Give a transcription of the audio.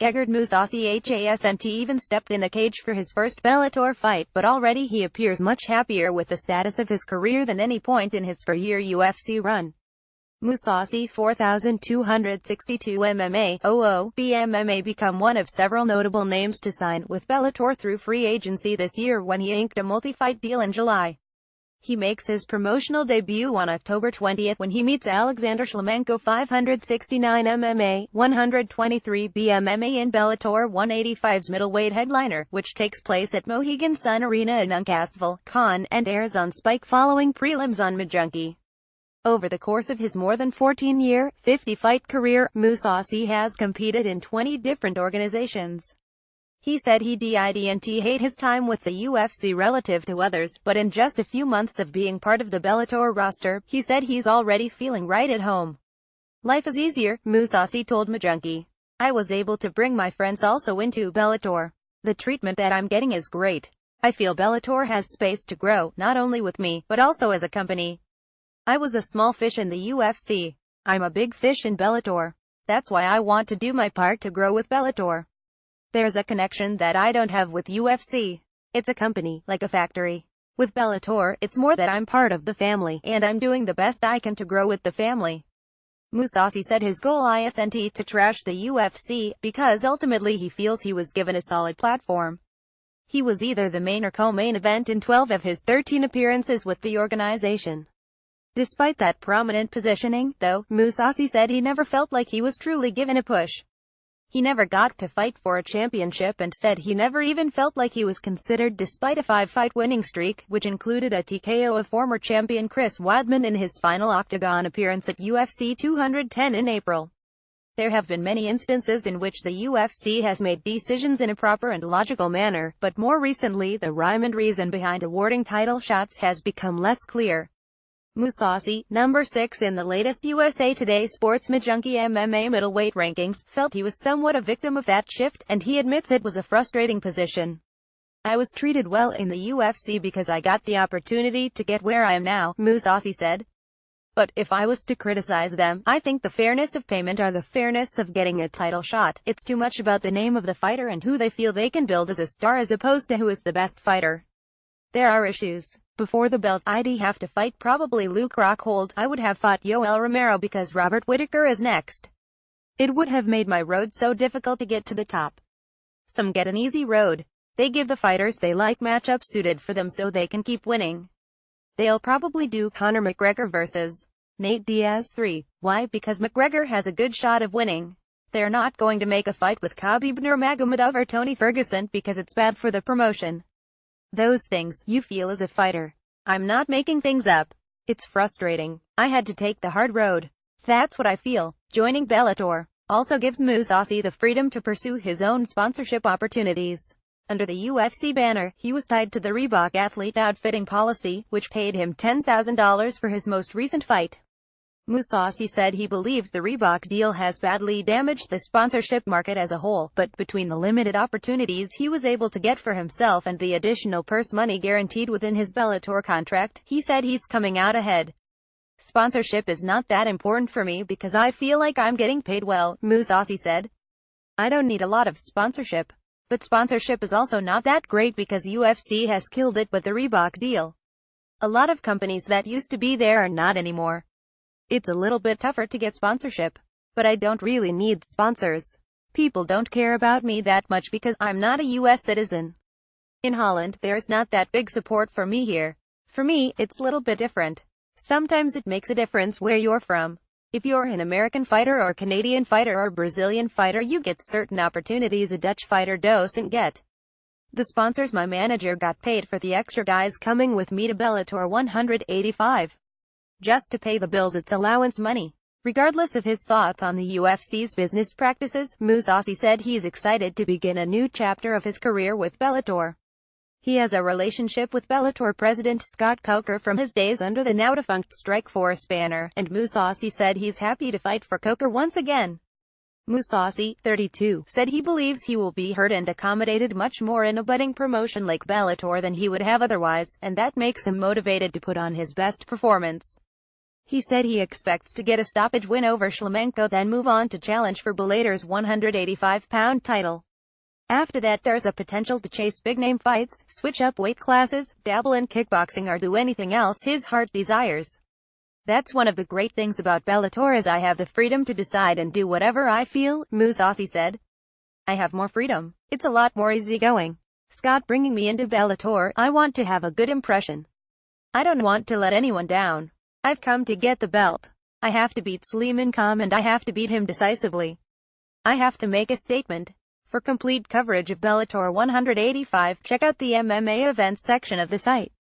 Gegard Mousasi hasn't even stepped in the cage for his first Bellator fight, but already he appears much happier with the status of his career than any point in his four-year UFC run. Mousasi, 4,262 MMA, MMA become one of several notable names to sign with Bellator through free agency this year when he inked a multi-fight deal in July. He makes his promotional debut on October 20 when he meets Alexander Shlemenko, 569 MMA, 123 BMMA in Bellator 185's middleweight headliner, which takes place at Mohegan Sun Arena in Newcastle, Con, and airs on Spike following prelims on MidJunkie. Over the course of his more than 14-year, 50-fight career, Mousasi has competed in 20 different organizations. He said he didn't hate his time with the UFC relative to others, but in just a few months of being part of the Bellator roster, he said he's already feeling right at home. Life is easier, Mousasi told MidJunkie. I was able to bring my friends also into Bellator. The treatment that I'm getting is great. I feel Bellator has space to grow, not only with me, but also as a company. I was a small fish in the UFC. I'm a big fish in Bellator. That's why I want to do my part to grow with Bellator. There's a connection that I don't have with UFC. It's a company, like a factory. With Bellator, it's more that I'm part of the family, and I'm doing the best I can to grow with the family. Mousasi said his goal isn't to trash the UFC, because ultimately he feels he was given a solid platform. He was either the main or co-main event in 12 of his 13 appearances with the organization. Despite that prominent positioning, though, Mousasi said he never felt like he was truly given a push. He never got to fight for a championship and said he never even felt like he was considered despite a 5-fight winning streak, which included a TKO of former champion Chris Weidman in his final octagon appearance at UFC 210 in April. There have been many instances in which the UFC has made decisions in a proper and logical manner, but more recently the rhyme and reason behind awarding title shots has become less clear. Mousasi, number 6 in the latest USA Today Sports MidJunkie MMA middleweight rankings, felt he was somewhat a victim of that shift, and he admits it was a frustrating position. I was treated well in the UFC because I got the opportunity to get where I am now, Mousasi said. But if I was to criticize them, I think the fairness of payment or the fairness of getting a title shot. It's too much about the name of the fighter and who they feel they can build as a star as opposed to who is the best fighter. There are issues. Before the belt, I'd have to fight probably Luke Rockhold. I would have fought Yoel Romero because Robert Whittaker is next. It would have made my road so difficult to get to the top. Some get an easy road. They give the fighters they like matchups suited for them so they can keep winning. They'll probably do Conor McGregor versus Nate Diaz 3. Why? Because McGregor has a good shot of winning. They're not going to make a fight with Khabib Nurmagomedov or Tony Ferguson because it's bad for the promotion. Those things you feel as a fighter. I'm not making things up. It's frustrating. I had to take the hard road. That's what I feel. Joining Bellator also gives Mousasi the freedom to pursue his own sponsorship opportunities. Under the UFC banner, he was tied to the Reebok athlete outfitting policy, which paid him $10,000 for his most recent fight. Mousasi said he believes the Reebok deal has badly damaged the sponsorship market as a whole, but between the limited opportunities he was able to get for himself and the additional purse money guaranteed within his Bellator contract, he said he's coming out ahead. Sponsorship is not that important for me because I feel like I'm getting paid well, Mousasi said. I don't need a lot of sponsorship. But sponsorship is also not that great because UFC has killed it with the Reebok deal. A lot of companies that used to be there are not anymore. It's a little bit tougher to get sponsorship. But I don't really need sponsors. People don't care about me that much because I'm not a US citizen. In Holland, there's not that big support for me here. For me, it's a little bit different. Sometimes it makes a difference where you're from. If you're an American fighter or Canadian fighter or Brazilian fighter, you get certain opportunities a Dutch fighter doesn't get. The sponsors my manager got paid for the extra guys coming with me to Bellator 185. Just to pay the bills, it's allowance money. Regardless of his thoughts on the UFC's business practices, Mousasi said he's excited to begin a new chapter of his career with Bellator. He has a relationship with Bellator president Scott Coker from his days under the now-defunct Strikeforce banner, and Mousasi said he's happy to fight for Coker once again. Mousasi, 32, said he believes he will be heard and accommodated much more in a budding promotion like Bellator than he would have otherwise, and that makes him motivated to put on his best performance. He said he expects to get a stoppage win over Shlemenko, then move on to challenge for Bellator's 185-pound title. After that there's a potential to chase big-name fights, switch up weight classes, dabble in kickboxing or do anything else his heart desires. That's one of the great things about Bellator, is I have the freedom to decide and do whatever I feel, Mousasi said. I have more freedom. It's a lot more easygoing. Scott bringing me into Bellator, I want to have a good impression. I don't want to let anyone down. I've come to get the belt. I have to beat Suleiman Kham and I have to beat him decisively. I have to make a statement. For complete coverage of Bellator 185, check out the MMA events section of the site.